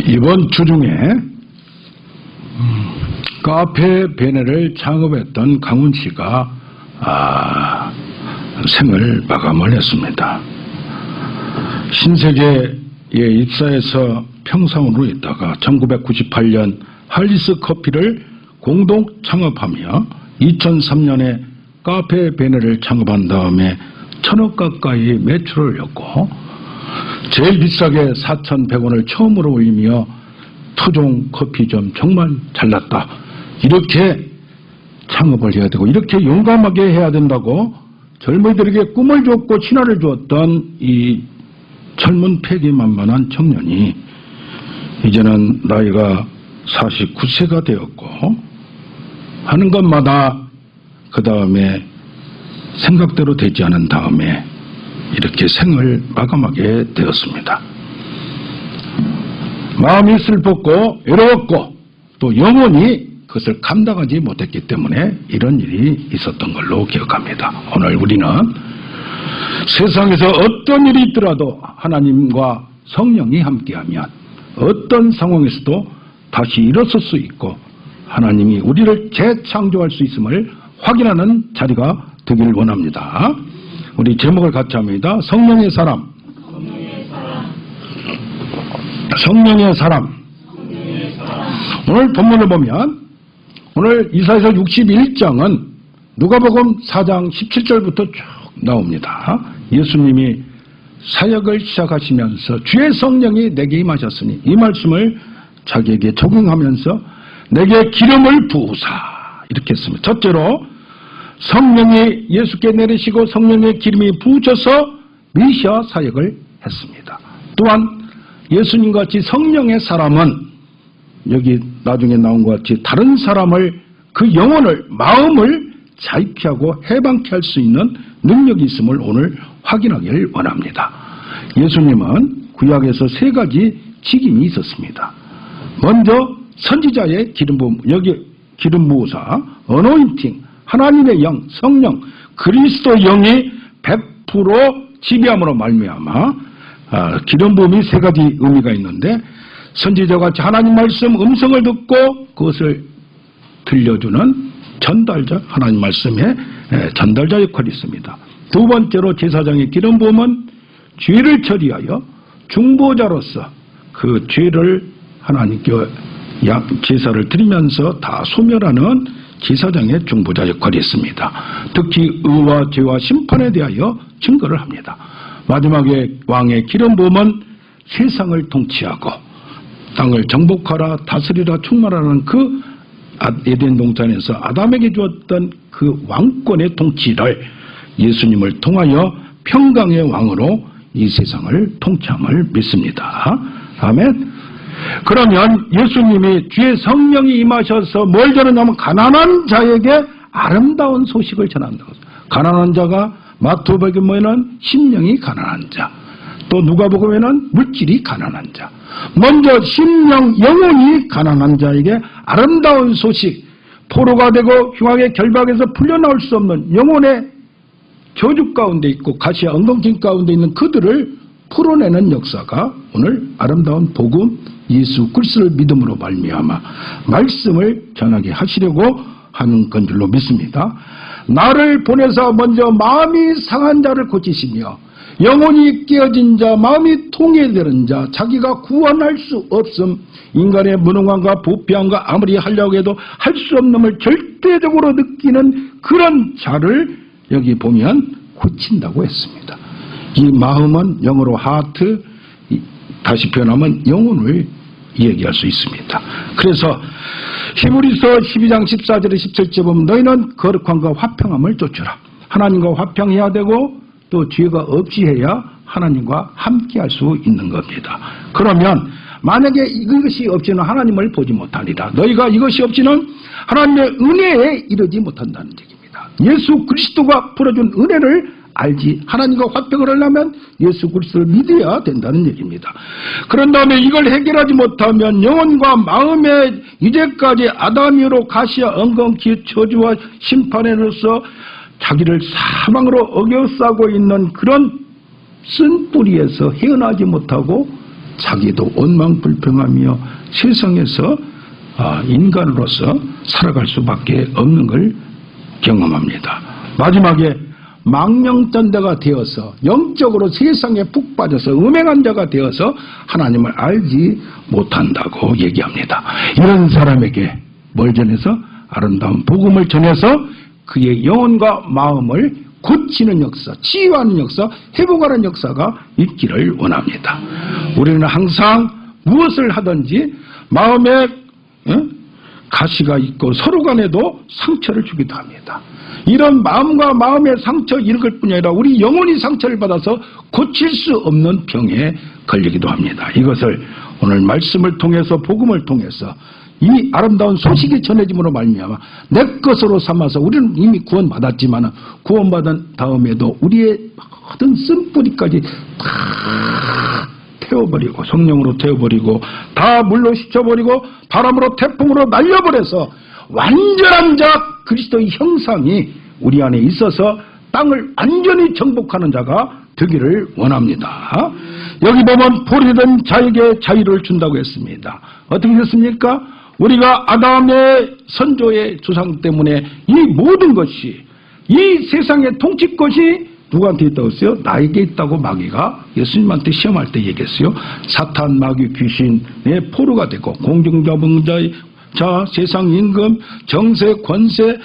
이번 주 중에 카페 베네를 창업했던 강훈 씨가 생을 마감을 했습니다. 신세계에 입사해서 평상으로 있다가 1998년 할리스 커피를 공동 창업하며 2003년에 카페 베네를 창업한 다음에 1,000억 가까이 매출을 올렸고 제일 비싸게 4,100원을 처음으로 올리며 토종 커피점 정말 잘났다. 이렇게 창업을 해야 되고 이렇게 용감하게 해야 된다고 젊은이들에게 꿈을 줬고 신화를 주었던 이 젊은 패기만만한 청년이 이제는 나이가 49세가 되었고 하는 것마다 그 다음에 생각대로 되지 않은 다음에 이렇게 생을 마감하게 되었습니다. 마음이 슬펐고 외로웠고 또 영혼이 그것을 감당하지 못했기 때문에 이런 일이 있었던 걸로 기억합니다. 오늘 우리는 세상에서 어떤 일이 있더라도 하나님과 성령이 함께하면 어떤 상황에서도 다시 일어설 수 있고 하나님이 우리를 재창조할 수 있음을 확인하는 자리가 되기를 원합니다. 우리 제목을 같이 합니다. 성령의 사람. 성령의 사람. 오늘 본문을 보면 오늘 이사야서 61장은 누가복음 4장 17절부터 쭉 나옵니다. 예수님이 사역을 시작하시면서 주의 성령이 내게 임하셨으니 이 말씀을 자기에게 적용하면서 내게 기름을 부으사 이렇게 했습니다. 첫째로 성령이 예수께 내리시고 성령의 기름이 부으셔서 메시아 사역을 했습니다. 또한 예수님같이 성령의 사람은 여기 나중에 나온 것 같이 다른 사람을 그 영혼을 마음을 자유케 하고 해방케 할 수 있는 능력이 있음을 오늘 확인하길 원합니다. 예수님은 구약에서 3가지 직임이 있었습니다. 먼저 선지자의 기름 부음, 여기 기름 부으사, 어노인팅, 하나님의 영, 성령, 그리스도 영이 100% 지배함으로 말미암아 기름 부음이 3가지 의미가 있는데 선지자와 같이 하나님 말씀 음성을 듣고 그것을 들려주는 전달자, 하나님 말씀의 전달자 역할이 있습니다. 두 번째로 제사장의 기름 부음은 죄를 처리하여 중보자로서 그 죄를 하나님께 제사를 드리면서 다 소멸하는 제사장의 중보자 역할이 있습니다. 특히 의와 죄와 심판에 대하여 증거를 합니다. 마지막에 왕의 기름 부음은 세상을 통치하고 땅을 정복하라 다스리라 충만하라는 그 에덴 동산에서 아담에게 주었던 그 왕권의 통치를 예수님을 통하여 평강의 왕으로 이 세상을 통치함을 믿습니다. 아멘. 그러면 예수님이 주의 성령이 임하셔서 뭘 전하냐면 가난한 자에게 아름다운 소식을 전한다고. 가난한 자가 마태복음에는 심령이 가난한 자, 또 누가복음에는 물질이 가난한 자. 먼저 심령 영혼이 가난한 자에게 아름다운 소식, 포로가 되고 흉악의 결박에서 풀려나올 수 없는 영혼의 저주 가운데 있고 가시와 엉겅진 가운데 있는 그들을 풀어내는 역사가 오늘 아름다운 복음 예수 그리스도를 믿음으로 말미암아 말씀을 전하게 하시려고 하는 건 줄로 믿습니다. 나를 보내서 먼저 마음이 상한 자를 고치시며 영혼이 깨어진 자, 마음이 통해되는 자, 자기가 구원할 수 없음, 인간의 무능함과 부패함과 아무리 하려고 해도 할 수 없음을 절대적으로 느끼는 그런 자를 여기 보면 고친다고 했습니다. 이 마음은 영어로 하트, 다시 표현하면 영혼을 얘기할 수 있습니다. 그래서 히브리서 12장 14절에 17절 보면 너희는 거룩함과 화평함을 쫓으라. 하나님과 화평해야 되고 또 죄가 없이 해야 하나님과 함께 할 수 있는 겁니다. 그러면 만약에 이것이 없이는 하나님을 보지 못하리라. 너희가 이것이 없이는 하나님의 은혜에 이르지 못한다는 얘기입니다. 예수 그리스도가 풀어준 은혜를 알지 하나님과 화평을 하려면 예수 그리스도를 믿어야 된다는 얘기입니다. 그런 다음에 이걸 해결하지 못하면 영혼과 마음에 이제까지 아담이로 가시와 엉겅퀴 저주와 심판으로서 자기를 사망으로 어겨싸고 있는 그런 쓴 뿌리에서 헤어나지 못하고 자기도 원망불평하며 세상에서 인간으로서 살아갈 수밖에 없는 걸 경험합니다. 마지막에 망명전대가 되어서 영적으로 세상에 푹 빠져서 음행한 자가 되어서 하나님을 알지 못한다고 얘기합니다. 이런 사람에게 뭘 전해서? 아름다운 복음을 전해서 그의 영혼과 마음을 고치는 역사, 치유하는 역사, 회복하는 역사가 있기를 원합니다. 우리는 항상 무엇을 하든지 마음에 가시가 있고 서로 간에도 상처를 주기도 합니다. 이런 마음과 마음의 상처 읽을 뿐 아니라 우리 영혼이 상처를 받아서 고칠 수 없는 병에 걸리기도 합니다. 이것을 오늘 말씀을 통해서 복음을 통해서 이 아름다운 소식이 전해짐으로 말미암아 내 것으로 삼아서 우리는 이미 구원받았지만 구원받은 다음에도 우리의 모든 쓴뿌리까지 다 태워버리고 성령으로 태워버리고 다 물로 씻어버리고 바람으로 태풍으로 날려버려서 완전한 자 그리스도의 형상이 우리 안에 있어서 땅을 완전히 정복하는 자가 되기를 원합니다. 여기 보면 포로된 자에게 자유를 준다고 했습니다. 어떻게 됐습니까? 우리가 아담의 선조의 조상 때문에 이 모든 것이 이 세상의 통치권이 누구한테 있다고 했어요? 나에게 있다고 마귀가 예수님한테 시험할 때 얘기했어요. 사탄, 마귀, 귀신의 포로가 되고 공중자분자의 자, 세상 임금, 정세, 권세,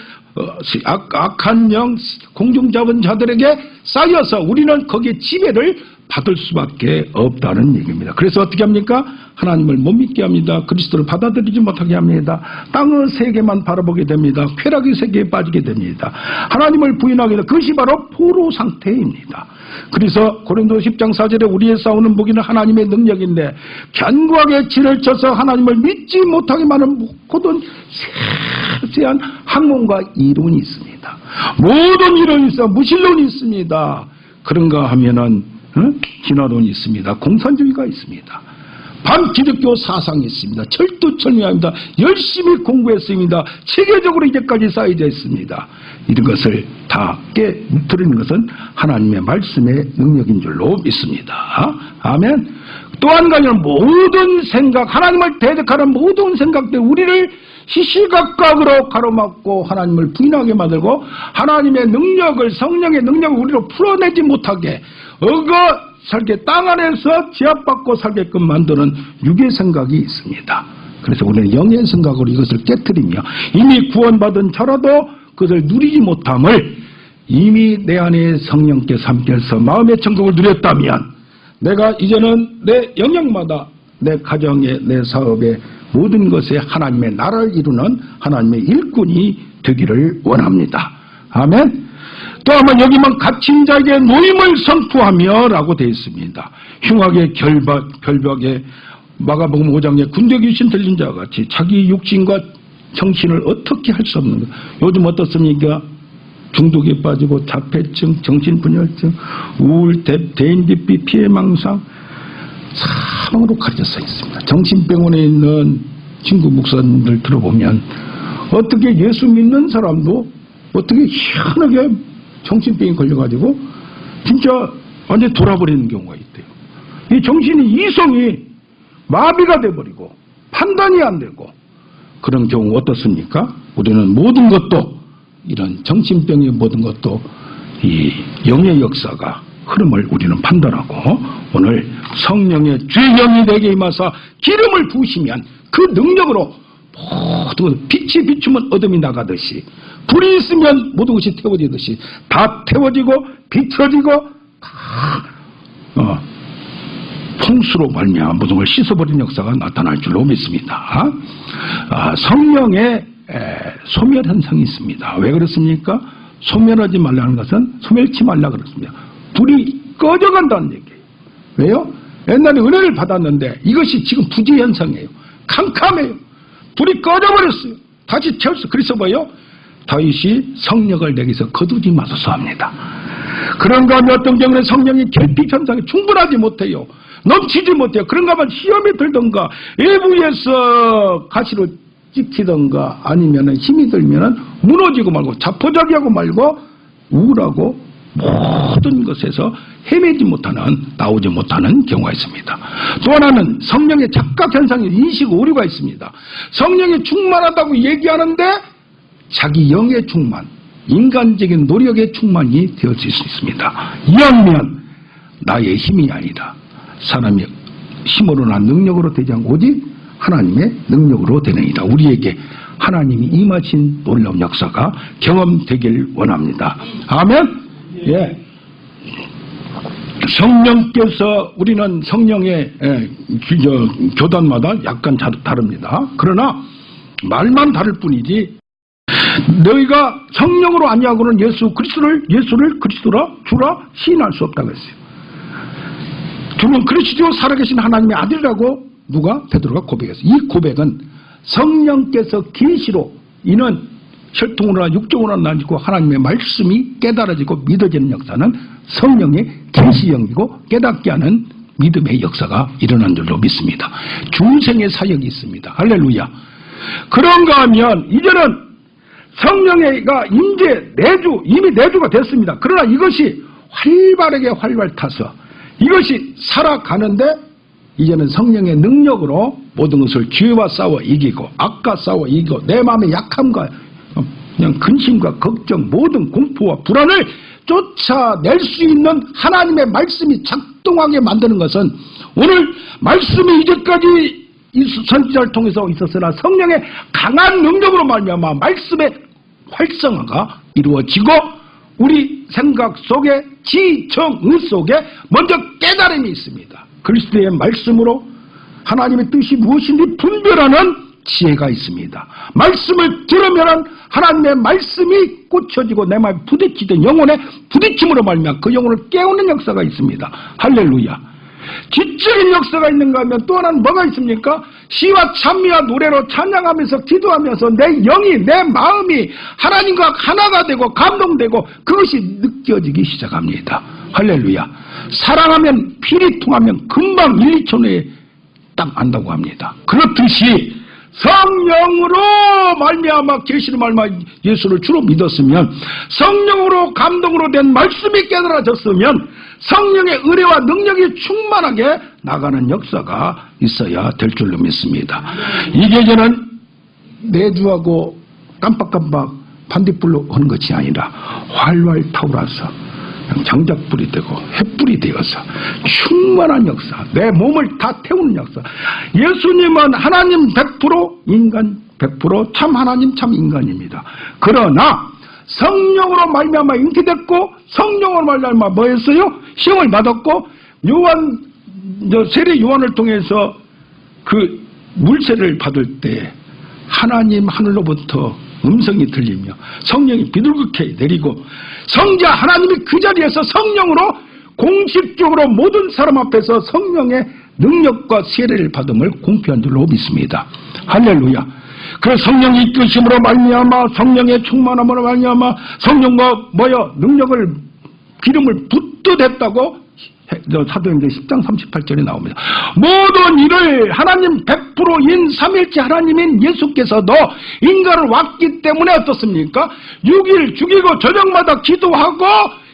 악한 영, 공중잡은 자들에게 쌓여서 우리는 거기에 지배를 받을 수밖에 없다는 얘기입니다. 그래서 어떻게 합니까? 하나님을 못 믿게 합니다. 그리스도를 받아들이지 못하게 합니다. 땅의 세계만 바라보게 됩니다. 쾌락의 세계에 빠지게 됩니다. 하나님을 부인하게 됩니다. 그것이 바로 포로 상태입니다. 그래서 고린도 10장 4절에 우리의 싸우는 무기는 하나님의 능력인데 견고하게 진을 쳐서 하나님을 믿지 못하게 하는 모든 세세한 학문과 이론이 있습니다. 모든 이론이 있어 무신론이 있습니다. 그런가 하면은 진화론이 있습니다. 공산주의가 있습니다. 반기독교 사상이 있습니다. 철두철미합니다. 열심히 공부했습니다. 체계적으로 이제까지 쌓여져 있습니다. 이런 것을 다 깨뜨리는 것은 하나님의 말씀의 능력인 줄로 믿습니다. 아멘. 또 한 가지는 모든 생각, 하나님을 대적하는 모든 생각들 우리를 시시각각으로 가로막고 하나님을 부인하게 만들고 하나님의 능력을, 성령의 능력을 우리로 풀어내지 못하게 살게 땅 안에서 제압받고 살게끔 만드는 육의 생각이 있습니다. 그래서 우리는 영의 생각으로 이것을 깨트리며 이미 구원받은 자라도 그것을 누리지 못함을 이미 내 안에 성령께서 함께해서 마음의 천국을 누렸다면 내가 이제는 내 영역마다 내 가정에 내 사업에 모든 것에 하나님의 나라를 이루는 하나님의 일꾼이 되기를 원합니다. 아멘. 또 한번 여기만 갇힌 자에게 노임을 선포하며 라고 되어 있습니다. 흉악의 결박에 마가복음 5장에 군대 귀신 들린 자와 같이 자기 육신과 정신을 어떻게 할 수 없는 것. 요즘 어떻습니까? 중독에 빠지고 자폐증, 정신분열증, 우울, 대인기피, 피해망상 사망으로 가려져 있습니다. 정신병원에 있는 친구 목사님들 들어보면 어떻게 예수 믿는 사람도 어떻게 희한하게 정신병이 걸려가지고 진짜 완전히 돌아버리는 경우가 있대요. 이 정신이 이성이 마비가 돼버리고 판단이 안 되고 그런 경우 어떻습니까? 우리는 모든 것도 이런 정신병의 모든 것도 이 영의 역사가 흐름을 우리는 판단하고 오늘 성령의 주영이 내게 임하사 기름을 부으시면 그 능력으로 모든 빛이 비추면 어둠이 나가듯이 불이 있으면 모든 것이 태워지듯이 다 태워지고 비춰지고 다 풍수로 말미암아 모든 걸 씻어버리는 역사가 나타날 줄로 믿습니다. 성령의 소멸 현상이 있습니다. 왜 그렇습니까? 소멸하지 말라는 것은 소멸치 말라 그렇습니다. 불이 꺼져간다는 얘기예요. 왜요? 옛날에 은혜를 받았는데 이것이 지금 부재 현상이에요. 캄캄해요. 불이 꺼져버렸어요. 다시 채웠어요. 그래서 뭐예요? 다윗이 성령을 내게서 거두지 마소서 합니다. 그런가 하면 어떤 경우는 성령이 결핍 현상이 충분하지 못해요. 넘치지 못해요. 그런가 하면 시험에 들던가 외부에서 가시로 찍히던가 아니면 힘이 들면 무너지고 말고 자포자기하고 말고 우울하고 모든 것에서 헤매지 못하는, 나오지 못하는 경우가 있습니다. 또 하나는 성령의 착각현상의 인식 오류가 있습니다. 성령이 충만하다고 얘기하는데 자기 영의 충만, 인간적인 노력의 충만이 되어질 수 있습니다. 이왕이면 나의 힘이 아니라 사람이 힘으로나 능력으로 되지 않고 오직 하나님의 능력으로 되느니라. 우리에게 하나님이 임하신 놀라운 역사가 경험되길 원합니다. 아멘. 예. 성령께서, 우리는 성령의 교단마다 약간 다릅니다. 그러나 말만 다를 뿐이지 너희가 성령으로 아니하고는 예수를 그리스도라 주라 시인할 수 없다고 했어요. 주는 그리스도 살아계신 하나님의 아들이라고 누가? 베드로가 고백했어요. 이 고백은 성령께서 계시로, 이는 혈통으로나 육정으로나 아니고 하나님의 말씀이 깨달아지고 믿어지는 역사는 성령의 계시형이고 깨닫게 하는 믿음의 역사가 일어난 줄로 믿습니다. 중생의 사역이 있습니다. 할렐루야. 그런가 하면 이제는 성령의가 이미 내주가 됐습니다. 그러나 이것이 활발하게 타서 이것이 살아가는데 이제는 성령의 능력으로 모든 것을 죄와 싸워 이기고 악과 싸워 이기고 내 마음의 약함과 그냥 근심과 걱정, 모든 공포와 불안을 쫓아낼 수 있는 하나님의 말씀이 작동하게 만드는 것은, 오늘 말씀이 이제까지 선지자를 통해서 있었으나 성령의 강한 능력으로 말미암아 말씀의 활성화가 이루어지고 우리 생각 속에 지정의 속에 먼저 깨달음이 있습니다. 그리스도의 말씀으로 하나님의 뜻이 무엇인지 분별하는 지혜가 있습니다. 말씀을 들으면 하나님의 말씀이 꽂혀지고 내 마음에 부딪히던 영혼의 부딪힘으로 말미암아 그 영혼을 깨우는 역사가 있습니다. 할렐루야. 지적인 역사가 있는가 하면 또 하나는 뭐가 있습니까? 시와 찬미와 노래로 찬양하면서 기도하면서 내 영이, 내 마음이 하나님과 하나가 되고 감동되고 그것이 느껴지기 시작합니다. 할렐루야. 사랑하면 피리 통하면 금방 1, 2초 내에 딱 안다고 합니다. 그렇듯이 성령으로 말미암아 계시를 말미암아 예수를 주로 믿었으면, 성령으로 감동으로 된 말씀이 깨달아졌으면 성령의 의뢰와 능력이 충만하게 나가는 역사가 있어야 될 줄로 믿습니다. 이게 저는 내주하고 깜빡깜빡 반딧불로 하는 것이 아니라 활활 타올라서 장작불이 되고 횃불이 되어서 충만한 역사, 내 몸을 다 태우는 역사. 예수님은 하나님 100%, 인간 100%, 참 하나님 참 인간입니다. 그러나 성령으로 말미암아 잉태됐고 성령으로 말미암아 뭐 했어요? 시험을 받았고 세례 요한을 통해서 그 물세례를 받을 때 하나님 하늘로부터 음성이 들리며 성령이 비둘기게 내리고 성자 하나님이 그 자리에서 성령으로 공식적으로 모든 사람 앞에서 성령의 능력과 세례를 받음을 공표한 줄로 믿습니다. 할렐루야. 그 성령이 이끄심으로 말미암아 성령의 충만함으로 말미암아 성령과 능력을 기름을 붓듯했다고 사도행전 10장 38절에 나옵니다. 모든 일을 하나님 100%인 삼일째 하나님인 예수께서도 인간을 왔기 때문에 어떻습니까? 6일 죽이고 저녁마다 기도하고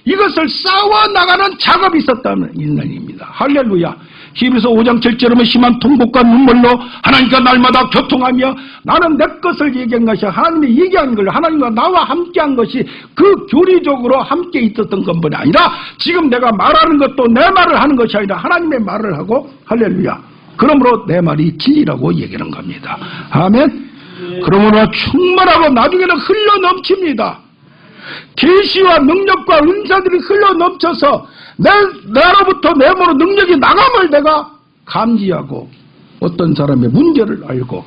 이것을 싸워나가는 작업이 있었다는 인간입니다. 할렐루야. 히브리서 5장 7절에 심한 통곡과 눈물로 하나님과 날마다 교통하며 나는 내 것을 얘기한 것이 하나님이 얘기한 걸 하나님과 나와 함께한 것이 그 교리적으로 함께 있었던 것뿐이 아니라 지금 내가 말하는 것도 내 말을 하는 것이 아니라 하나님의 말을 하고 할렐루야. 그러므로 내 말이 진리라고 얘기하는 겁니다. 아멘. 그러므로 충만하고 나중에는 흘러 넘칩니다. 계시와 능력과 은사들이 흘러 넘쳐서 나로부터 내 몸으로 능력이 나감을 내가 감지하고 어떤 사람의 문제를 알고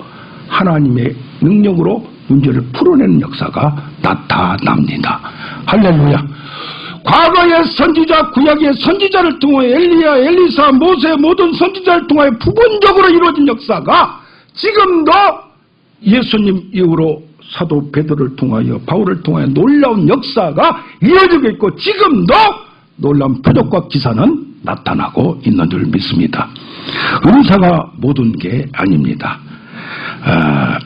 하나님의 능력으로 문제를 풀어내는 역사가 나타납니다. 할렐루야. 과거의 선지자, 구약의 선지자를 통해 엘리야, 엘리사, 모세 모든 선지자를 통해 부분적으로 이루어진 역사가 지금도 예수님 이후로 사도 베드로를 통하여 바울을 통하여 놀라운 역사가 이어지고 있고 지금도 놀라운 표적과 기사는 나타나고 있는 줄 믿습니다. 은사가 모든 게 아닙니다.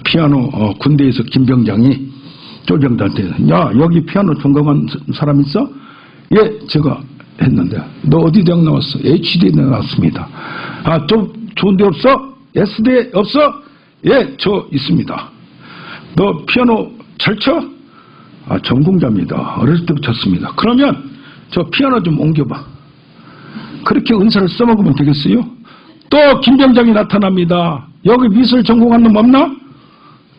피아노 군대에서 김병장이 조정자한테 야 여기 피아노 전공한 사람 있어? 예, 제가 했는데 너 어디 대학 나왔어? HD 나왔습니다. 아, 좀 좋은 데 없어? SD 없어? 예, 저 있습니다. 너 피아노 잘 쳐? 아, 전공자입니다. 어렸을 때부터 쳤습니다. 그러면 저 피아노 좀 옮겨봐. 그렇게 은사를 써먹으면 되겠어요? 또 김병장이 나타납니다. 여기 미술 전공한 놈 없나?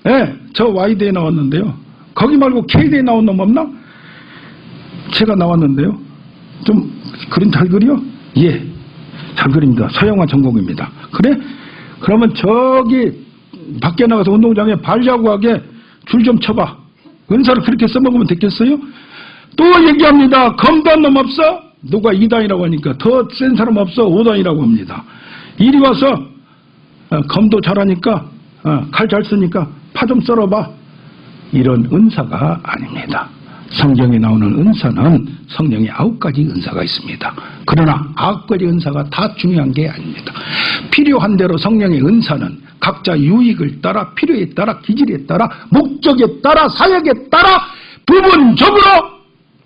예, 저 Y대에 나왔는데요. 거기 말고 K대에 나온 놈 없나? 제가 나왔는데요. 좀 그림 잘 그려? 예, 잘 그립니다. 서양화 전공입니다. 그래? 그러면 저기 밖에 나가서 운동장에 발자국하게 줄 좀 쳐봐. 은사를 그렇게 써먹으면 되겠어요? 또 얘기합니다. 검도한 놈 없어? 누가 2단이라고 하니까 더 센 사람 없어? 5단이라고 합니다. 이리 와서 검도 잘하니까 칼 잘 쓰니까 파 좀 썰어봐. 이런 은사가 아닙니다. 성경에 나오는 은사는 성령의 9가지 은사가 있습니다. 그러나 9가지 은사가 다 중요한 게 아닙니다. 필요한 대로 성령의 은사는 각자 유익을 따라, 필요에 따라, 기질에 따라, 목적에 따라, 사역에 따라 부분적으로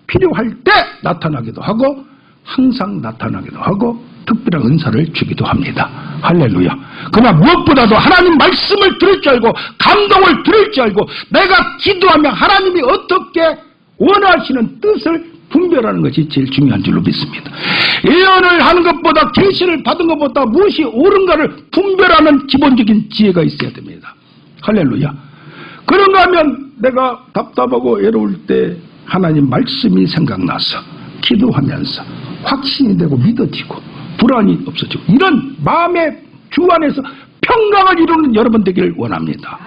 필요할 때 나타나기도 하고 항상 나타나기도 하고 특별한 은사를 주기도 합니다. 할렐루야. 그러나 무엇보다도 하나님 말씀을 들을 줄 알고 감동을 들을 줄 알고 내가 기도하면 하나님이 어떻게 원하시는 뜻을 분별하는 것이 제일 중요한 줄로 믿습니다. 예언을 하는 것보다 계시를 받은 것보다 무엇이 옳은가를 분별하는 기본적인 지혜가 있어야 됩니다. 할렐루야. 그런가 하면 내가 답답하고 외로울 때 하나님 말씀이 생각나서 기도하면서 확신이 되고 믿어지고 불안이 없어지고 이런 마음의 주 안에서 평강을 이루는 여러분 되기를 원합니다.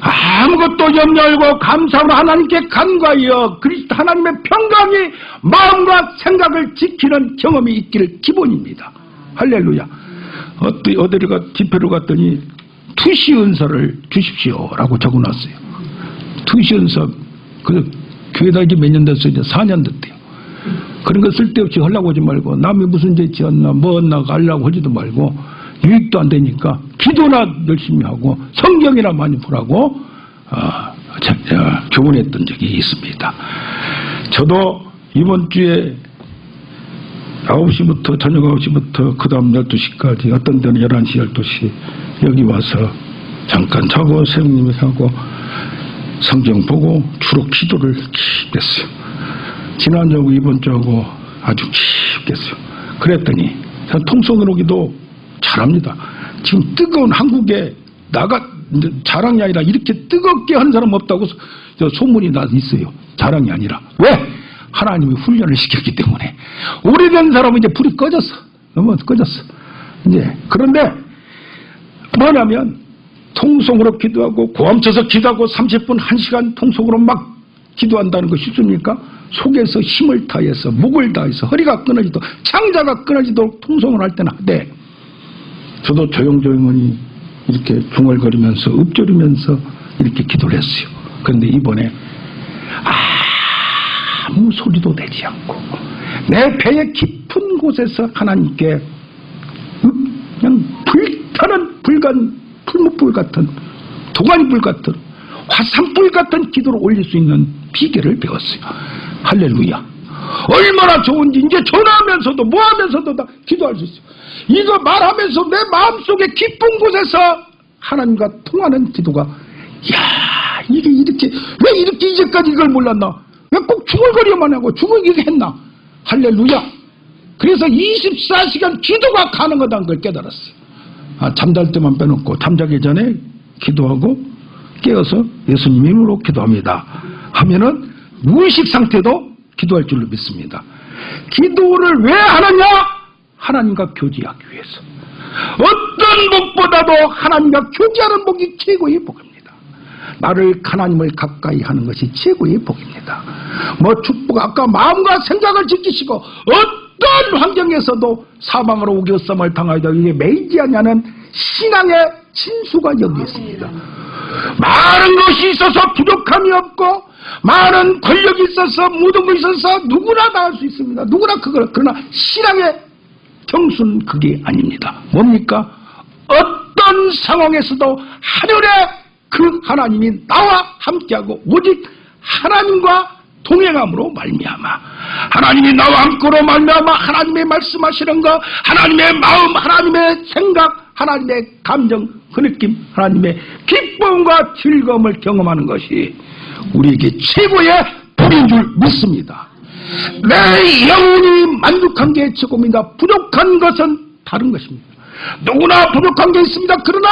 아무것도 염려 말고 감사로 하나님께 간과하여 그리스도 하나님의 평강이 마음과 생각을 지키는 경험이 있기를 기본입니다. 할렐루야. 어디가 집회로 갔더니 투시 은사를 주십시오라고 적어놨어요. 투시 은사 그 교회다 이제 몇 년 됐어요? 이제 4년 됐대요. 그런 거 쓸데없이 하려고 하지 말고 남이 무슨 죄 지었나 뭐었나 알려고 하지도 말고 유익도 안 되니까 기도나 열심히 하고 성경이나 많이 보라고 교훈했던 적이 있습니다. 저도 이번 주에 9시부터 저녁 9시부터 그 다음 12시까지 어떤 때는 11시 12시 여기 와서 잠깐 자고 선생님이 하고 성경 보고 주로 기도를 깊게 했어요. 지난주하고 이번 주하고 아주 깊게 했어요. 그랬더니 통성으로 기도 잘합니다. 지금 뜨거운 한국에 자랑이 아니라 이렇게 뜨겁게 한 사람 없다고 소문이 나 있어요. 자랑이 아니라. 왜? 하나님이 훈련을 시켰기 때문에. 오래된 사람은 이제 불이 꺼졌어. 너무 꺼졌어. 이제 그런데 뭐냐면 통성으로 기도하고 고함쳐서 기도하고 30분 1시간 통성으로 막 기도한다는 거 쉽습니까? 속에서 힘을 다해서 목을 다해서 허리가 끊어지도록 창자가 끊어지도록 통성을 할 때는 하되 저도 조용조용히 이렇게 중얼거리면서 읊조리면서 이렇게 기도를 했어요. 그런데 이번에 아무 소리도 내지 않고 내 배의 깊은 곳에서 하나님께 그냥 불타는 풀무불 같은 도가니불 같은 화산불 같은 기도를 올릴 수 있는 비결을 배웠어요. 할렐루야. 얼마나 좋은지 이제 전화하면서도 뭐하면서도 다 기도할 수 있어요. 이거 말하면서 내 마음속에 깊은 곳에서 하나님과 통하는 기도가 이게 이렇게 왜 이렇게 이제까지 이걸 몰랐나? 왜 꼭 중얼거리만 하고 중얼거리 했나? 할렐루야. 그래서 24시간 기도가 가능하다는 걸 깨달았어요. 잠잘 때만 빼놓고 잠자기 전에 기도하고 깨어서 예수님 이름으로 기도합니다 하면은 무의식 상태도 기도할 줄로 믿습니다. 기도를 왜 하느냐? 하나님과 교제하기 위해서. 어떤 복보다도 하나님과 교제하는 복이 최고의 복입니다. 나를 하나님을 가까이 하는 것이 최고의 복입니다. 축복 아까 마음과 생각을 지키시고 어떤 환경에서도 사방으로 우겨쌈을 당하여도 이게 매이지 않냐는 신앙의 진수가 여기 있습니다. 많은 것이 있어서 부족함이 없고 많은 권력이 있어서 모든 것이 있어서 누구나 다 할 수 있습니다. 누구나 그러나 신앙의 정수는 그게 아닙니다. 뭡니까? 어떤 상황에서도 하늘에 그 하나님이 나와 함께하고 오직 하나님과 동행함으로 말미암아 하나님이 나와 함께로 말미암아 하나님의 말씀하시는 것, 하나님의 마음, 하나님의 생각, 하나님의 감정, 그 느낌, 하나님의 기쁨과 즐거움을 경험하는 것이 우리에게 최고의 복인 줄 믿습니다. 내 영혼이 만족한 게 최고입니다. 부족한 것은 다른 것입니다. 누구나 부족한 게 있습니다. 그러나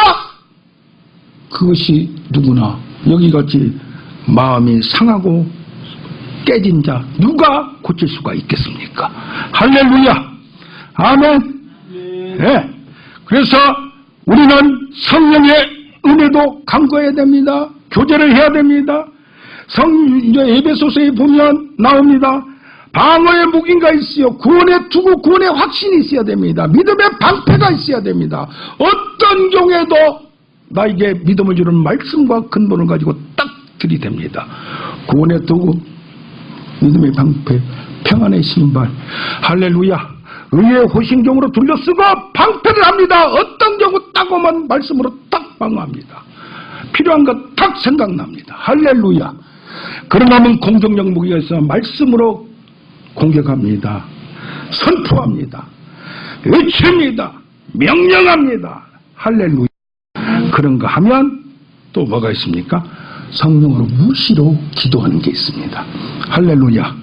그것이 누구나 여기같이 마음이 상하고 깨진 자 누가 고칠 수가 있겠습니까? 할렐루야, 아멘. 네. 그래서 우리는 성령의 은혜도 간구해야 됩니다. 교제를 해야 됩니다. 에베소서에 보면 나옵니다. 방어의 무기가 있어요. 구원의 투구, 구원의 확신이 있어야 됩니다. 믿음의 방패가 있어야 됩니다. 어떤 경우에도 나에게 믿음을 주는 말씀과 근본을 가지고 딱 들이댑니다. 구원의 투구, 믿음의 방패, 평안의 신발, 할렐루야. 의의 호신경으로 둘러쓰고 방패를 합니다. 어떤 경우 딱 오면 말씀으로 딱 방어합니다. 필요한 것 딱 생각납니다. 할렐루야. 그러나면 공격력 무기가 있어 말씀으로 공격합니다. 선포합니다. 외칩니다. 명령합니다. 할렐루야. 그런 거 하면 또 뭐가 있습니까? 성령으로 무시로 기도하는 게 있습니다. 할렐루야.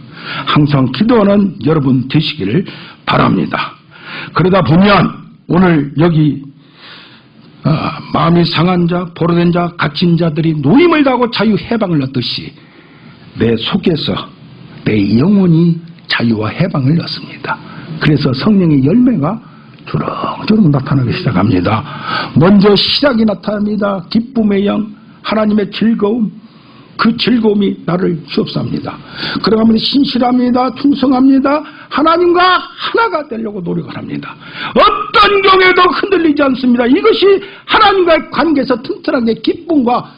항상 기도하는 여러분 되시기를 바랍니다. 그러다 보면 오늘 여기 마음이 상한 자, 포로된 자, 갇힌 자들이 노임을 다하고 자유 해방을 얻듯이 내 속에서 내 영혼이 자유와 해방을 얻습니다. 그래서 성령의 열매가 주렁주렁 나타나기 시작합니다. 먼저 시작이 나타납니다. 기쁨의 영, 하나님의 즐거움, 그 즐거움이 나를 휩쌉니다. 그러면 신실합니다. 충성합니다. 하나님과 하나가 되려고 노력을 합니다. 어떤 경우에도 흔들리지 않습니다. 이것이 하나님과의 관계에서 튼튼하게 기쁨과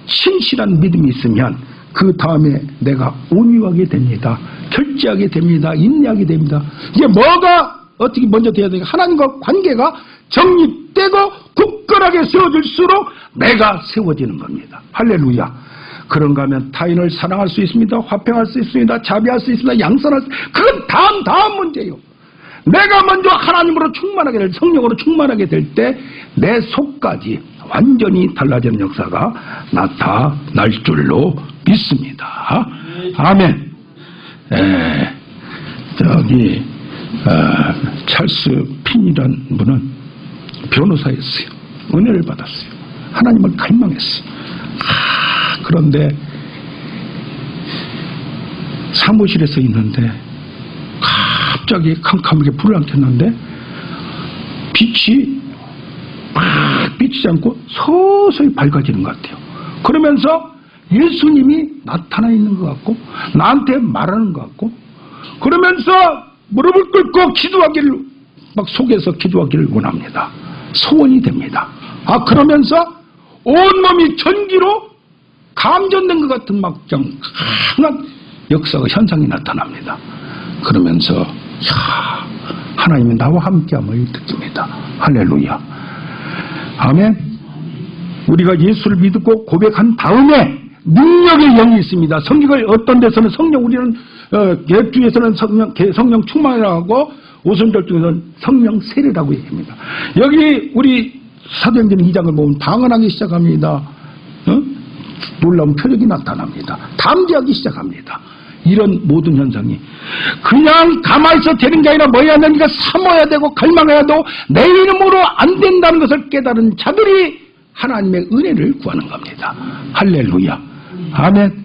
신실한 믿음이 있으면 그 다음에 내가 온유하게 됩니다. 절제하게 됩니다. 인내하게 됩니다. 이게 뭐가 어떻게 먼저 돼야 되니까 하나님과 관계가 정립되고 굳건하게 세워질수록 내가 세워지는 겁니다. 할렐루야. 그런가 하면 타인을 사랑할 수 있습니다. 화평할 수 있습니다. 자비할 수 있습니다. 양선할 수 있습니다. 그건 다음 문제예요. 내가 먼저 하나님으로 충만하게 될, 성령으로 충만하게 될 때 내 속까지 완전히 달라지는 역사가 나타날 줄로 믿습니다. 아멘. 찰스 핀이라는 분은 변호사였어요. 은혜를 받았어요. 하나님을 갈망했어요. 그런데 사무실에서 있는데 갑자기 캄캄하게 불을 안 켰는데 빛이 막 비치지 않고 서서히 밝아지는 것 같아요. 그러면서 예수님이 나타나 있는 것 같고 나한테 말하는 것 같고 그러면서 무릎을 꿇고 기도하기를 막 속에서 기도하기를 원합니다. 소원이 됩니다. 그러면서 온몸이 전기로 감전된 것 같은 막 강한 역사가 현상이 나타납니다. 그러면서 하나님이 나와 함께함을 느낍니다. 할렐루야. 아멘. 우리가 예수를 믿고 고백한 다음에 능력의 영이 있습니다. 성경을 어떤 데서는 성령, 우리는 객주에서는 성령 충만이라고 하고 오순절 중에서는 성령 세례라고 얘기합니다. 여기 우리 사도행전 2장을 보면 방언하기 시작합니다. 놀라운 표적이 나타납니다. 담대하기 시작합니다. 이런 모든 현상이 그냥 가만히 있어 되는 게 아니라 뭐야 하면 네가 삼아야 되고 갈망해야 되고 내 이름으로 안 된다는 것을 깨달은 자들이 하나님의 은혜를 구하는 겁니다. 할렐루야. 아멘.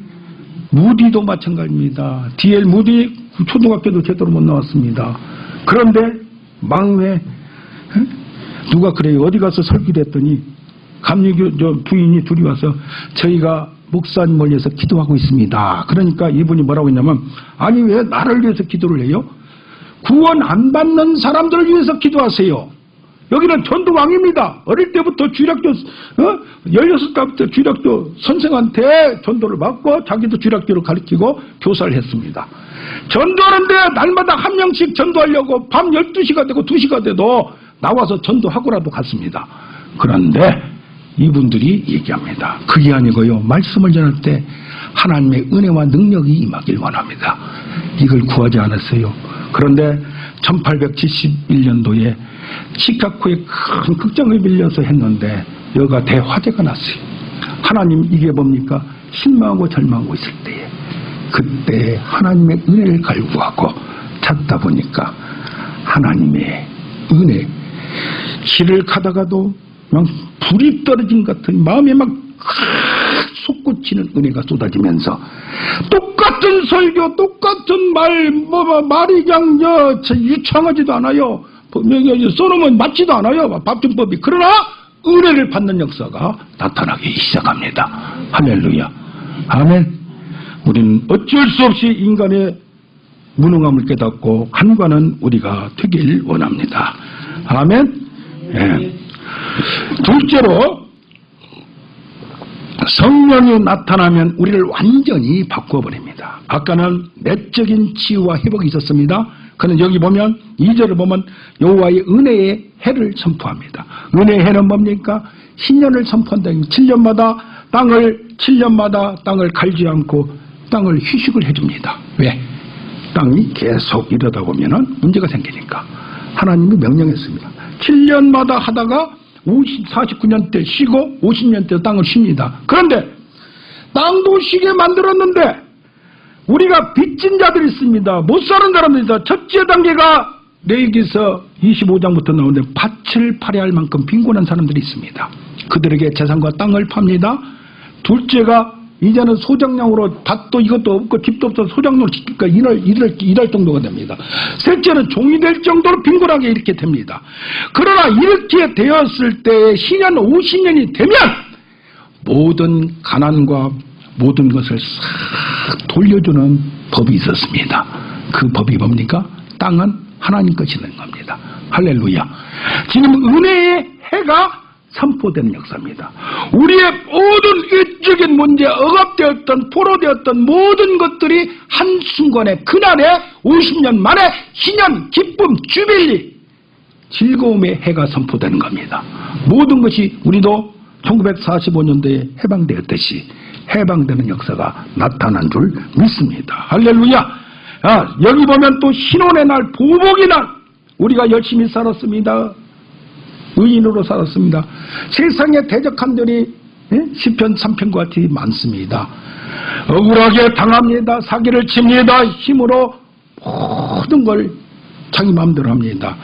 무디도 마찬가지입니다. D.L. 무디 초등학교도 제대로 못 나왔습니다. 그런데 망회 누가 그래요. 어디 가서 설교를 했더니 감리교 부인이 둘이 와서 저희가 목사님을 위해서 기도하고 있습니다. 그러니까 이분이 뭐라고 했냐면 아니 왜 나를 위해서 기도를 해요? 구원 안 받는 사람들을 위해서 기도하세요. 여기는 전도왕입니다. 어릴 때부터 주일학교 16살부터 주일학교 선생한테 전도를 받고 자기도 주일학교를 가르치고 교사를 했습니다. 전도하는데 날마다 한 명씩 전도하려고 밤 12시가 되고 2시가 돼도 나와서 전도하고라도 갔습니다. 그런데 이분들이 얘기합니다. 그게 아니고요. 말씀을 전할 때 하나님의 은혜와 능력이 임하길 원합니다. 이걸 구하지 않았어요. 그런데 1871년도에 시카고에 큰 극장을 빌려서 했는데 여가 대화제가 났어요. 하나님 이게 뭡니까? 실망하고 절망하고 있을 때에 그때 하나님의 은혜를 갈구하고 찾다 보니까 하나님의 은혜, 길을 가다가도 막 불이 떨어진 것 같은 마음에 막 솟구치는 은혜가 쏟아지면서 똑같은 설교, 똑같은 말이 그냥 유창하지도 않아요. 써놓으면 맞지도 않아요. 밥준법이. 그러나 은혜를 받는 역사가 나타나기 시작합니다. 할렐루야. 아멘. 우리는 어쩔 수 없이 인간의 무능함을 깨닫고 간과는 우리가 되길 원합니다. 아멘. 예. 둘째로 성령이 나타나면 우리를 완전히 바꾸어버립니다. 아까는 내적인 치유와 회복이 있었습니다. 그는 여기 보면 2절을 보면 여호와의 은혜의 해를 선포합니다. 은혜의 해는 뭡니까? 신년을 선포한다. 7년마다 땅을 갈지 않고 땅을 휴식을 해줍니다. 왜? 땅이 계속 이러다 보면은 문제가 생기니까 하나님이 명령했습니다. 7년마다 하다가 49년 때 쉬고 50년 때 땅을 쉽니다. 그런데 땅도 쉬게 만들었는데 우리가 빚진 자들이 있습니다. 못 사는 사람들이 있다. 첫째 단계가 레위기서 25장부터 나오는데 밭을 팔아야 할 만큼 빈곤한 사람들이 있습니다. 그들에게 재산과 땅을 팝니다. 둘째가 이제는 소장량으로 밭도 이것도 없고 집도 없어서 소장량으로 지키니까 일할 정도가 됩니다. 셋째는 종이 될 정도로 빈곤하게 이렇게 됩니다. 그러나 이렇게 되었을 때 신년 50년이 되면 모든 가난과 모든 것을 싹 돌려주는 법이 있었습니다. 그 법이 뭡니까? 땅은 하나님 것이라는 겁니다. 할렐루야. 지금 은혜의 해가 선포되는 역사입니다. 우리의 모든 외적인 문제, 억압되었던, 포로되었던 모든 것들이 한순간에 그날에 50년 만에 신년, 기쁨, 주빌리, 즐거움의 해가 선포되는 겁니다. 모든 것이 우리도 1945년도에 해방되었듯이 해방되는 역사가 나타난 줄 믿습니다. 할렐루야. 여기 보면 또 신혼의 날, 보복의 날 우리가 열심히 살았습니다. 의인으로 살았습니다. 세상에 대적한들이 시편 3편과 같이 많습니다. 억울하게 당합니다. 사기를 칩니다. 힘으로 모든 걸 자기 마음대로 합니다.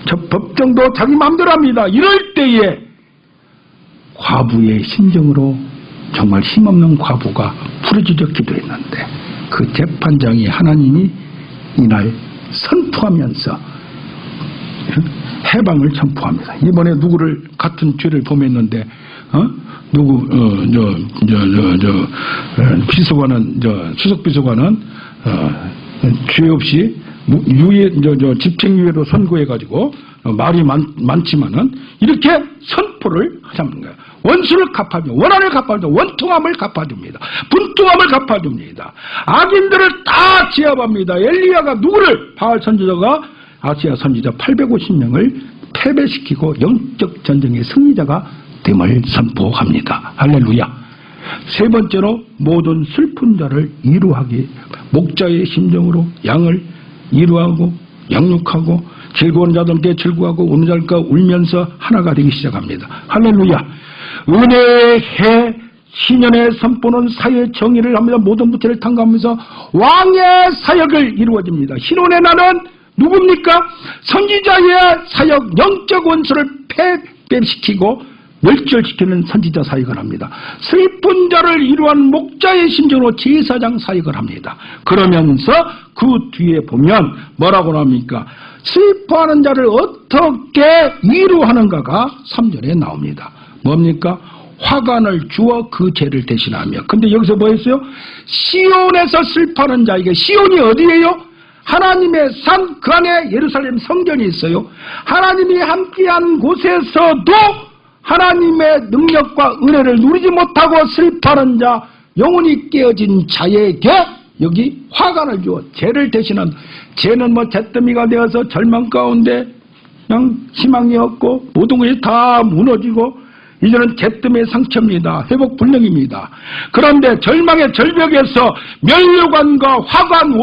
저 법정도 자기 마음대로 합니다. 이럴 때에 과부의 심정으로 정말 힘없는 과부가 부르짖어 기도했는데 그 재판장이 하나님이 이날 선포하면서 해방을 선포합니다. 이번에 누구를 같은 죄를 범했는데 비서관은 수석 비서관은 죄 없이 집행유예로 선고해가지고 말이 많지만은 이렇게 선포를 하자는 거예요. 원수를 갚아줍니다. 원한을 갚아줍니다. 원통함을 갚아줍니다. 분통함을 갚아줍니다. 악인들을 다 제압합니다. 엘리야가 누구를 바알 선지자가 아시아 선지자 850명을 패배시키고 영적 전쟁의 승리자가 됨을 선포합니다. 할렐루야. 세 번째로 모든 슬픈 자를 위로하기, 목자의 심정으로 양을 위로하고 양육하고 즐거운 자들께 즐거워하고 우는 자들과 울면서 하나가 되기 시작합니다. 할렐루야. 은혜의 해 신년의 선포는 사회의 정의를 하면서 모든 부채를 탕감하면서 왕의 사역을 이루어집니다. 신혼의 날은 누굽니까? 선지자의 사역, 영적 원수를 패배시키고 멸절시키는 선지자 사역을 합니다. 슬픈 자를 위로한 목자의 심정으로 제사장 사역을 합니다. 그러면서 그 뒤에 보면 뭐라고 나옵니까? 슬퍼하는 자를 어떻게 위로하는가가 3절에 나옵니다. 뭡니까? 화관을 주어 그 죄를 대신하며. 근데 여기서 뭐 했어요? 시온에서 슬퍼하는 자에게, 시온이 어디예요? 하나님의 산, 그 안에 예루살렘 성전이 있어요. 하나님이 함께한 곳에서도 하나님의 능력과 은혜를 누리지 못하고 슬퍼하는 자, 영혼이 깨어진 자에게 여기 화관을 주어 죄를 대신한, 죄는 뭐 잿더미가 되어서 절망 가운데 그냥 희망이 없고 모든 것이 다 무너지고 이제는 개뜸의 상처입니다. 회복 불능입니다. 그런데 절망의 절벽에서 면류관과 화관,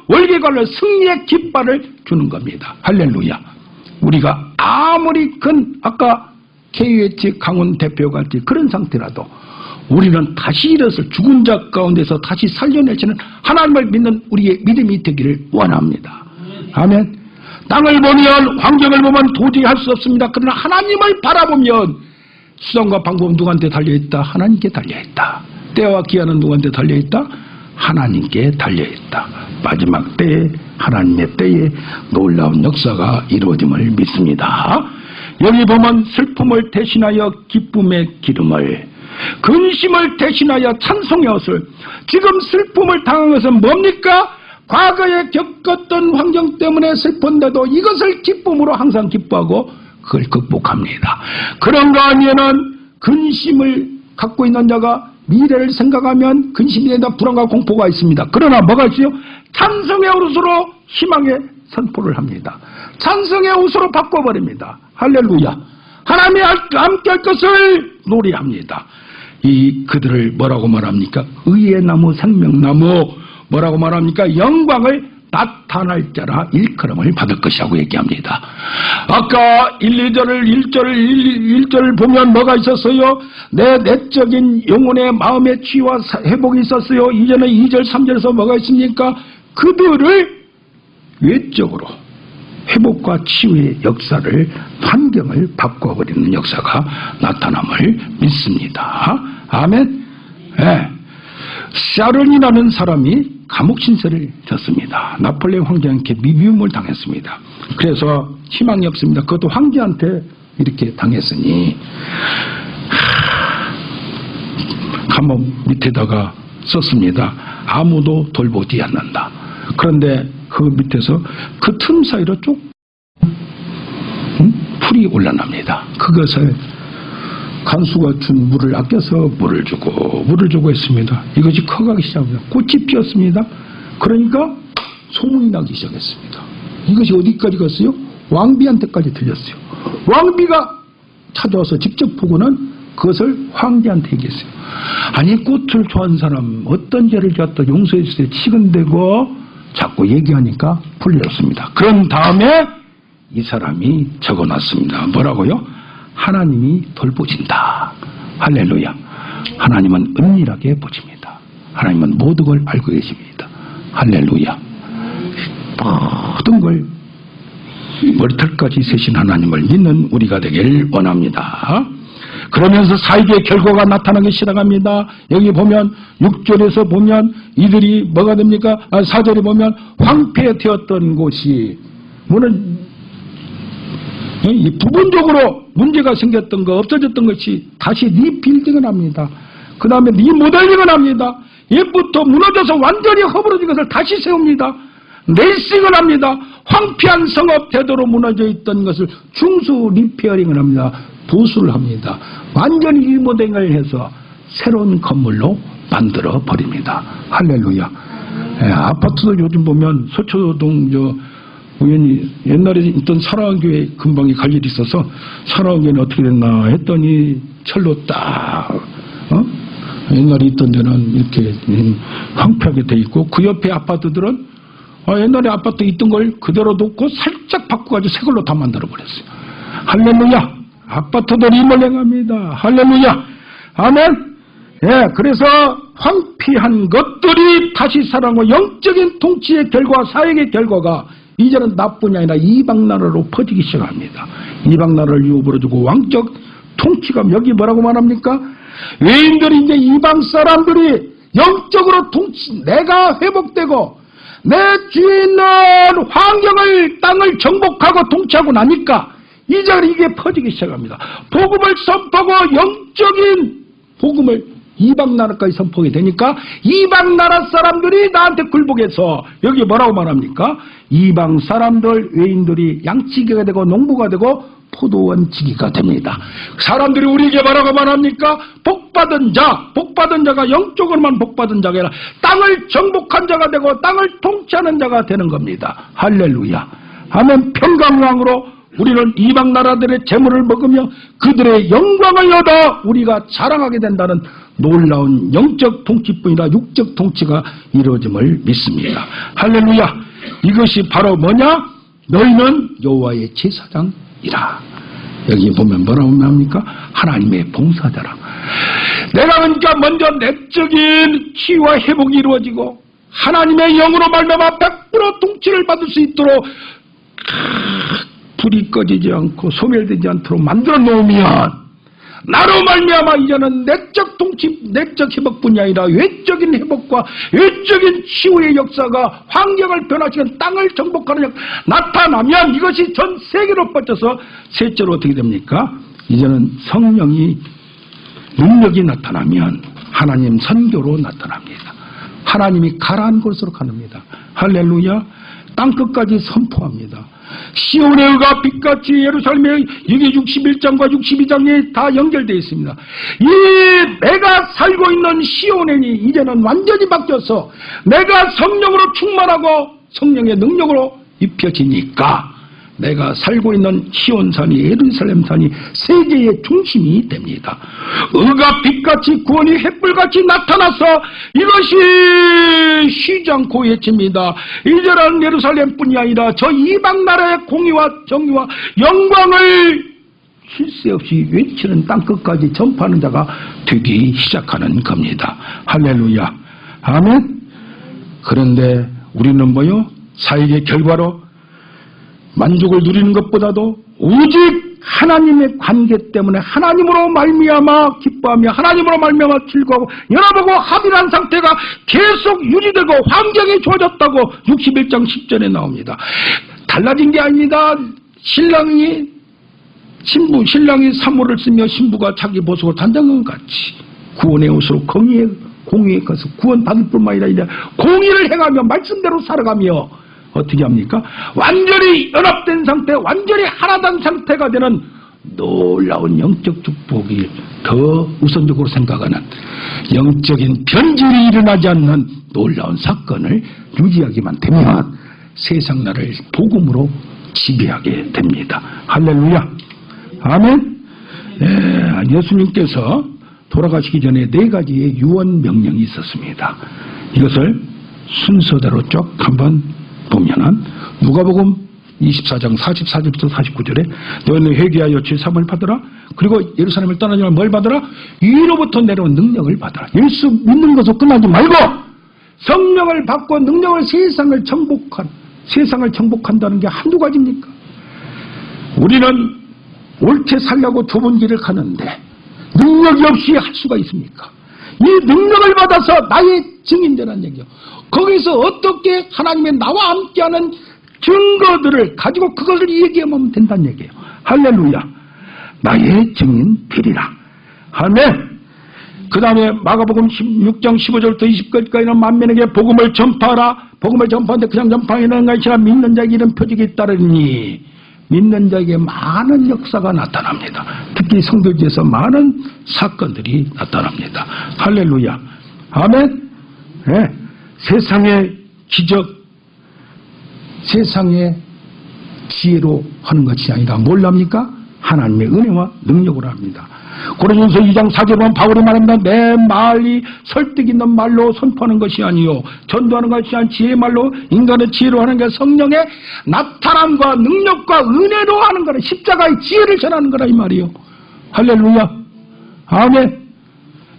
월계관을 승리의 깃발을 주는 겁니다. 할렐루야. 우리가 아무리 아까 KUH 강원 대표가 같이 그런 상태라도 우리는 다시 일어서 죽은 자 가운데서 다시 살려내시는 하나님을 믿는 우리의 믿음이 되기를 원합니다. 아멘. 땅을 보면, 환경을 보면 도저히 할 수 없습니다. 그러나 하나님을 바라보면 수단과 방법은 누구한테 달려있다? 하나님께 달려있다. 때와 기한은 누구한테 달려있다? 하나님께 달려있다. 마지막 때에, 하나님의 때에 놀라운 역사가 이루어짐을 믿습니다. 여기 보면 슬픔을 대신하여 기쁨의 기름을, 근심을 대신하여 찬송의 옷을. 지금 슬픔을 당한 것은 뭡니까? 과거에 겪었던 환경 때문에 슬픈데도 이것을 기쁨으로 항상 기뻐하고 그걸 극복합니다. 그런가 하면은 근심을 갖고 있는 자가 미래를 생각하면 근심이 된다, 불안과 공포가 있습니다. 그러나 뭐가 있어요? 찬송의 옷으로 희망의 선포를 합니다. 찬송의 옷으로 바꿔버립니다. 할렐루야. 하나님이 함께 할 것을 노래합니다. 그들을 뭐라고 말합니까? 의의 나무, 생명나무. 뭐라고 말합니까? 영광을 나타날 자라 일컬음을 받을 것이라고 얘기합니다. 아까 1절을 보면 뭐가 있었어요? 내 내적인 영혼의 마음의 치유와 회복이 있었어요. 이제는 2절, 3절에서 뭐가 있습니까? 그들을 외적으로 회복과 치유의 역사를, 환경을 바꿔버리는 역사가 나타남을 믿습니다. 아멘. 네. 샤론이라는 사람이 감옥 신세를 졌습니다. 나폴레옹 황제한테 미움을 당했습니다. 그래서 희망이 없습니다. 그것도 황제한테 이렇게 당했으니 감옥 밑에다가 썼습니다. 아무도 돌보지 않는다. 그런데 그 밑에서 그 틈 사이로 쭉 풀이 올라납니다. 그것을 간수가 준 물을 아껴서 물을 주고 했습니다. 이것이 커가기 시작합니다. 꽃이 피었습니다. 그러니까 소문이 나기 시작했습니다. 이것이 어디까지 갔어요? 왕비한테까지 들렸어요. 왕비가 찾아와서 직접 보고는 그것을 황제한테 얘기했어요. 아니, 꽃을 좋아하는 사람 어떤 죄를 지었다 용서했을 때 치근대고 자꾸 얘기하니까 풀렸습니다. 그런 다음에 이 사람이 적어놨습니다. 뭐라고요? 하나님이 돌보신다. 할렐루야. 하나님은 은밀하게 보십니다. 하나님은 모든 걸 알고 계십니다. 할렐루야. 모든 걸 머리털까지 세신 하나님을 믿는 우리가 되길 원합니다. 그러면서 사역의 결과가 나타나기 시작합니다. 여기 보면 6절에서 보면 이들이 뭐가 됩니까? 4절에 보면 황폐되었던 곳이 이 부분적으로 문제가 생겼던 거, 없어졌던 것이 다시 리빌딩을 합니다. 그 다음에 리모델링을 합니다. 옛부터 무너져서 완전히 허물어진 것을 다시 세웁니다. 레이싱을 합니다. 황폐한 성읍 태도로 무너져 있던 것을 중수 리페어링을 합니다. 보수를 합니다. 완전히 리모델링을 해서 새로운 건물로 만들어 버립니다. 할렐루야. 아파트도 요즘 보면 서초동 우연히 옛날에 있던 사랑교회 근방에 갈 일이 있어서 사랑교회는 어떻게 됐나 했더니 철로 딱 옛날에 있던 데는 이렇게 황폐하게 돼 있고 그 옆에 아파트들은 옛날에 아파트 있던 걸 그대로 놓고 살짝 바꿔가지고 새 걸로 다 만들어 버렸어요. 할렐루야. 아파트도 리모델링합니다. 할렐루야. 아멘. 예, 그래서 황폐한 것들이 다시 살아나고 영적인 통치의 결과, 사역의 결과가 이제는 나뿐이 아니라 이방 나라로 퍼지기 시작합니다. 이방 나라를 유업으로 주고 왕적 통치가, 여기 뭐라고 말합니까? 외인들이 이제 이방 사람들이 영적으로 내가 회복되고 내 주위에 있는 환경을, 땅을 정복하고 통치하고 나니까 이제 이게 퍼지기 시작합니다. 복음을 선포하고 영적인 복음을 이방 나라까지 선포하게 되니까 이방 나라 사람들이 나한테 굴복해서 여기 뭐라고 말합니까? 이방 사람들, 외인들이 양치기가 되고 농부가 되고 포도원 지기가 됩니다. 사람들이 우리에게 뭐라고 말합니까? 복받은 자가 영적으로만 복받은 자가 아니라 땅을 정복한 자가 되고 땅을 통치하는 자가 되는 겁니다. 할렐루야. 아멘. 평강왕으로 우리는 이방 나라들의 재물을 먹으며 그들의 영광을 얻어 우리가 자랑하게 된다는 놀라운 영적 통치뿐이라 육적 통치가 이루어짐을 믿습니다. 할렐루야. 이것이 바로 뭐냐? 너희는 여호와의 제사장이라. 여기 보면 뭐라고 합니까? 하나님의 봉사자라. 내가 그러니까 먼저 내적인 치유와 회복이 이루어지고 하나님의 영으로 말미암아 100% 통치를 받을 수 있도록 불이 꺼지지 않고 소멸되지 않도록 만들어 놓으면 나로 말미암아 이제는 내적 통치, 내적 회복뿐이 아니라 외적인 회복과 외적인 치유의 역사가 환경을 변화시키는 땅을 정복하는 역 나타나면 이것이 전 세계로 뻗쳐서 셋째로 어떻게 됩니까? 이제는 성령이 능력이 나타나면 하나님 선교로 나타납니다. 하나님이 가라앉은 곳으로 가릅니다. 할렐루야. 땅끝까지 선포합니다. 시온의 의가 빛같이 예루살렘의 이게 61장과 62장에 다 연결되어 있습니다. 이 내가 살고 있는 시온이 이제는 완전히 바뀌어서 내가 성령으로 충만하고 성령의 능력으로 입혀지니까 내가 살고 있는 시온산이 예루살렘산이 세계의 중심이 됩니다. 의가 빛같이 구원이 횃불같이 나타나서 이것이 쉬지 않고 외칩니다. 이제는 예루살렘뿐이 아니라 저 이방 나라의 공의와 정의와 영광을 쉴 새 없이 외치는 땅끝까지 전파하는 자가 되기 시작하는 겁니다. 할렐루야. 아멘. 그런데 우리는 뭐요? 사역의 결과로 만족을 누리는 것보다도 오직 하나님의 관계 때문에 하나님으로 말미암아 기뻐하며 하나님으로 말미암아 즐거워하고 연합하고 합일한 상태가 계속 유지되고 환경이 좋아졌다고 61장 10절에 나옵니다. 달라진 게 아닙니다. 신랑이 사모를 쓰며 신부가 자기 보석을 단장은 같이 구원의 옷으로 공의에 가서 구원받을 뿐만 아니라 공의를 행하며 말씀대로 살아가며 어떻게 합니까? 완전히 연합된 상태, 완전히 하나된 상태가 되는 놀라운 영적 축복이 더 우선적으로 생각하는 영적인 변질이 일어나지 않는 놀라운 사건을 유지하기만 되면 세상 나라를 복음으로 지배하게 됩니다. 할렐루야. 아멘. 예수님께서 돌아가시기 전에 4가지의 유언 명령이 있었습니다. 이것을 순서대로 쭉 한번 보면은 누가복음 24장 44절부터 49절에 너희는 회개하여 주의 사함을 받으라. 그리고 예루살렘을 떠나지 말고 뭘 받으라? 위로부터 내려온 능력을 받으라. 예수 믿는 것으로 끝나지 말고 성령을 받고 능력을 세상을 정복한다는 게 한두 가지입니까? 우리는 옳게 살려고 좁은 길을 가는데 능력이 없이 할 수가 있습니까? 이 능력을 받아서 나의 증인되는 얘기요. 거기서 어떻게 하나님의 나와 함께하는 증거들을 가지고 그것을 얘기하면 된다는 얘기예요. 할렐루야. 나의 증인 되리라. 아멘. 그 다음에 마가복음 16장 15절부터 20절까지는 만민에게 복음을 전파하라. 복음을 전파하는데 그냥 전파하는 것이 아니라 믿는 자에게 이런 표적이 따르니 믿는 자에게 많은 역사가 나타납니다. 특히 성도지에서 많은 사건들이 나타납니다. 할렐루야. 아멘. 네. 세상의 기적, 세상의 지혜로 하는 것이 아니라 뭘 합니까? 하나님의 은혜와 능력으로 합니다. 고린도전서 2장 4절에 보면 바울이 말합니다. 내 말이 설득 있는 말로 선포하는 것이 아니요 전도하는 것이 아닌 지혜의 말로 인간의 지혜로 하는 게 성령의 나타남과 능력과 은혜로 하는 거라. 십자가의 지혜를 전하는 거라 이 말이요. 할렐루야. 아멘.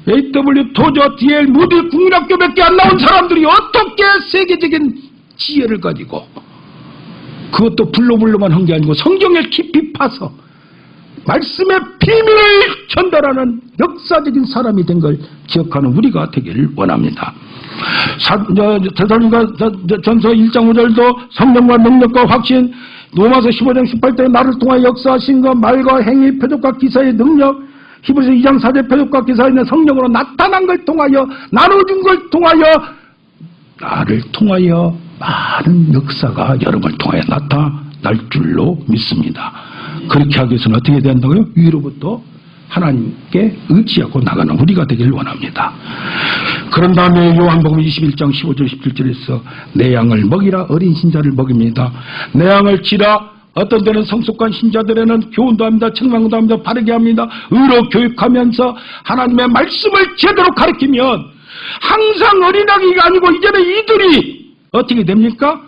A.W. 토저, D.L. 무디 국민학교밖에 안 나온 사람들이 어떻게 세계적인 지혜를 가지고 그것도 불로불로만 한 게 아니고 성경을 깊이 파서 말씀의 비밀을 전달하는 역사적인 사람이 된 걸 기억하는 우리가 되기를 원합니다. 데살로니가 전서 1장 5절도 성령과 능력과 확신, 로마서 15장 18절에 나를 통하여 역사하신 것, 말과 행위, 표적과 기사의 능력, 히브리서 2장 4절 표적과 기사에 있는 성령으로 나타난 걸 통하여 나눠준 걸 통하여 나를 통하여 많은 역사가 여러분을 통하여 나타날 줄로 믿습니다. 그렇게 하기 위해서는 어떻게 된다고요? 위로부터 하나님께 의지하고 나가는 우리가 되길 원합니다. 그런 다음에 요한복음 21장 15절 17절에서 내 양을 먹이라 어린 신자를 먹입니다. 내 양을 치라 어떤 때는 성숙한 신자들에는 교훈도 합니다. 책망도 합니다. 바르게 합니다. 의로 교육하면서 하나님의 말씀을 제대로 가르치면 항상 어린아기가 아니고 이제는 이들이 어떻게 됩니까?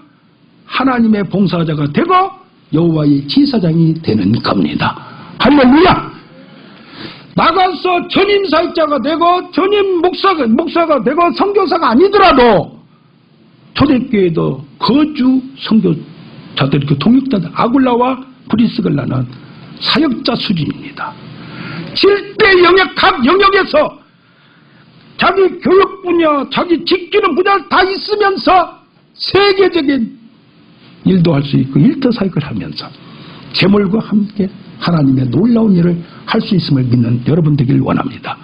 하나님의 봉사자가 되고 여호와의 제사장이 되는 겁니다. 할렐루야! 나가서 전임 사역자가 되고 전임 목사가 되고 선교사가 아니더라도 초대교회도 거주 선교자들, 그 동역자들, 아굴라와 브리스글라는 사역자 수준입니다. 7대 영역, 각 영역에서 자기 교육 분야, 자기 지키는 분야를 다 있으면서 세계적인 일도 할 수 있고 일터 사역을 하면서 재물과 함께 하나님의 놀라운 일을 할 수 있음을 믿는 여러분 되길 원합니다.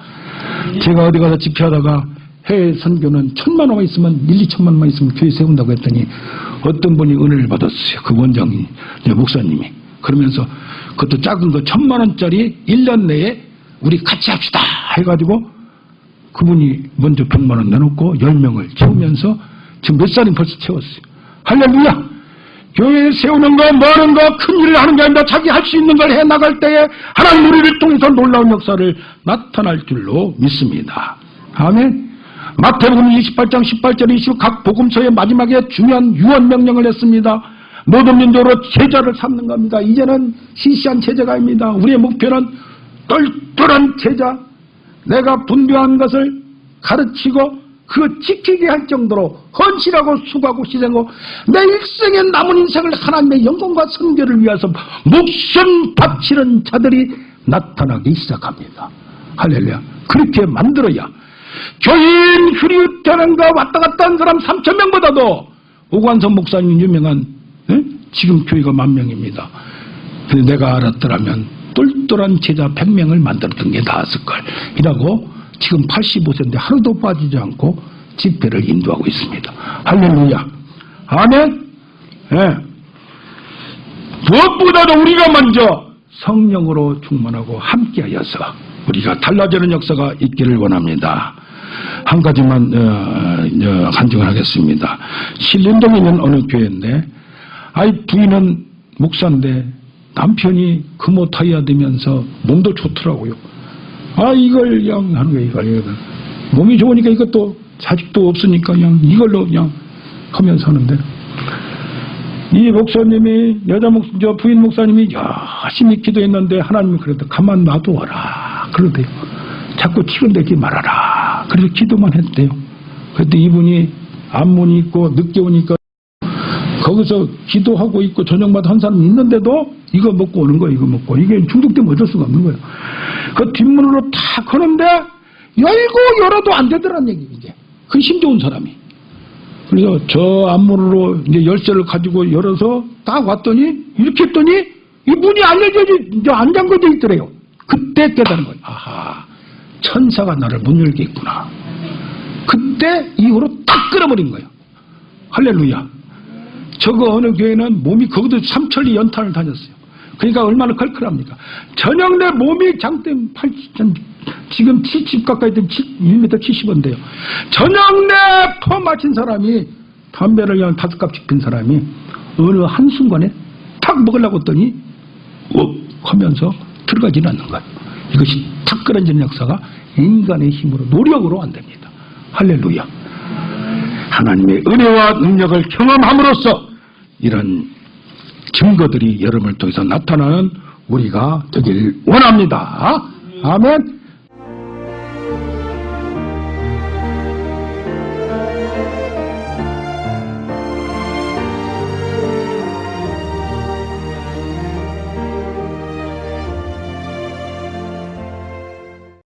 제가 어디 가서 집회하다가 해외 선교는 1,000만 원만 있으면 1-2천만 원만 있으면 교회 세운다고 했더니 어떤 분이 은혜를 받았어요. 그 원장이, 목사님이. 그러면서 그것도 작은 거 1,000만 원짜리 1년 내에 우리 같이 합시다 해가지고 그분이 먼저 100만 원 내놓고 10명을 채우면서 지금 몇 살이 벌써 채웠어요. 할렐루야! 교회에 세우는 거, 뭐하는 거, 큰 일을 하는 게 아니라 자기 할 수 있는 걸 해나갈 때에 하나님 우리를 통해서 놀라운 역사를 나타날 줄로 믿습니다. 아멘. 마태복음 28장 18절에 이슈 각 복음서의 마지막에 중요한 유언 명령을 했습니다. 모든 민족으로 제자를 삼는 겁니다. 이제는 시시한 제자가 아닙니다. 우리의 목표는 똘똘한 제자, 내가 분별한 것을 가르치고 그 지키게 할 정도로 헌신하고 수고하고 희생하고 내 일생의 남은 인생을 하나님의 영광과 선교를 위해서 목숨 바치는 자들이 나타나기 시작합니다. 할렐루야. 그렇게 만들어야 교인 휴리우태는가 왔다 갔다 한 사람 3,000명보다도 오관성 목사님 유명한 지금 교회가 10,000명입니다. 근데 내가 알았더라면 똘똘한 제자 100명을 만들었던 게 나았을걸 이라고 지금 85세인데 하루도 빠지지 않고 집회를 인도하고 있습니다. 할렐루야. 아멘. 네. 무엇보다도 우리가 먼저 성령으로 충만하고 함께하여서 우리가 달라지는 역사가 있기를 원합니다. 한 가지만 간증을 하겠습니다. 신림동에 있는 어느 교회인데 부인은 목사인데 남편이 금호 타이어 되면서 몸도 좋더라고요. 이걸 그냥 하는 거예요, 이걸. 몸이 좋으니까 이것도 자식도 없으니까 그냥 이걸로 그냥 하면서 하는데, 이 목사님이, 부인 목사님이 열심히 기도했는데, 하나님이 그래도 가만 놔두어라. 그러대요. 자꾸 치근대지 말아라. 그래서 기도만 했대요. 그때 이분이 안문이 있고, 늦게 오니까, 거기서 기도하고 있고, 저녁마다 한 사람 있는데도, 이거 먹고 오는 거예요, 이거 먹고. 이게 중독되면 어쩔 수가 없는 거예요. 그 뒷문으로 탁 하는데 열고 열어도 안 되더란 얘기, 이게. 그 힘 좋은 사람이. 그래서 저 앞문으로 이제 열쇠를 가지고 열어서 딱 왔더니 이렇게 했더니 이 문이 안 잠겨져 있더래요. 그때 깨달은 거예요. 아하, 천사가 나를 문 열게 했구나. 그때 이후로 딱 끊어버린 거예요. 할렐루야. 저거 어느 교회는 몸이 거기도 삼천리 연탄을 다녔어요. 그러니까 얼마나 컬컬합니까? 저녁 내 몸이 장대 80, 지금 70 가까이 된 1m 70인데요. 저녁 내 퍼 맞힌 사람이 담배를 그냥 5갑씩 핀 사람이 어느 한순간에 탁 먹으려고 했더니 하면서 들어가지는 않는 거예요. 이것이 탁 끊어지는 역사가 인간의 힘으로 노력으로 안 됩니다. 할렐루야. 하나님의 은혜와 능력을 경험함으로써 이런 증거들이 여러분을 통해서 나타나는 우리가 되길 원합니다. 아멘.